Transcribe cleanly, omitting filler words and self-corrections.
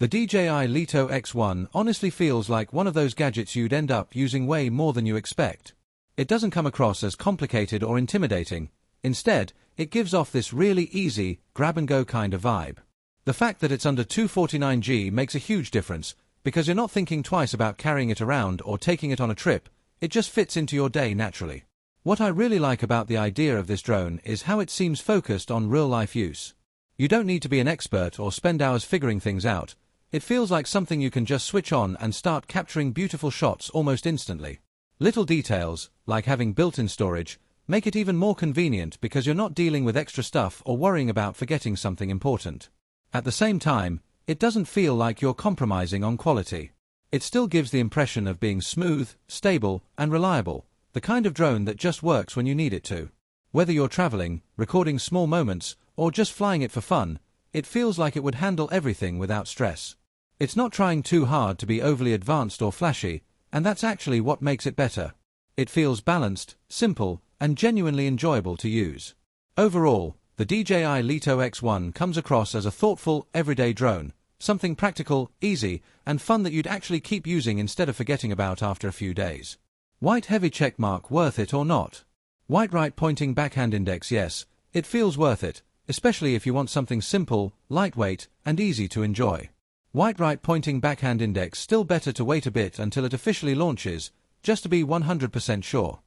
The DJI LITO X1 honestly feels like one of those gadgets you'd end up using way more than you expect. It doesn't come across as complicated or intimidating. Instead, it gives off this really easy, grab-and-go kind of vibe. The fact that it's under $249 makes a huge difference, because you're not thinking twice about carrying it around or taking it on a trip. It just fits into your day naturally. What I really like about the idea of this drone is how it seems focused on real-life use. You don't need to be an expert or spend hours figuring things out. It feels like something you can just switch on and start capturing beautiful shots almost instantly. Little details, like having built-in storage, make it even more convenient because you're not dealing with extra stuff or worrying about forgetting something important. At the same time, it doesn't feel like you're compromising on quality. It still gives the impression of being smooth, stable, and reliable, the kind of drone that just works when you need it to. Whether you're traveling, recording small moments, or just flying it for fun, it feels like it would handle everything without stress. It's not trying too hard to be overly advanced or flashy, and that's actually what makes it better. It feels balanced, simple, and genuinely enjoyable to use. Overall, the DJI LITO X1 comes across as a thoughtful, everyday drone, something practical, easy, and fun that you'd actually keep using instead of forgetting about after a few days. White heavy checkmark, worth it or not? White right pointing backhand index, yes, it feels worth it, especially if you want something simple, lightweight, and easy to enjoy. White right pointing backhand index, still better to wait a bit until it officially launches, just to be 100% sure.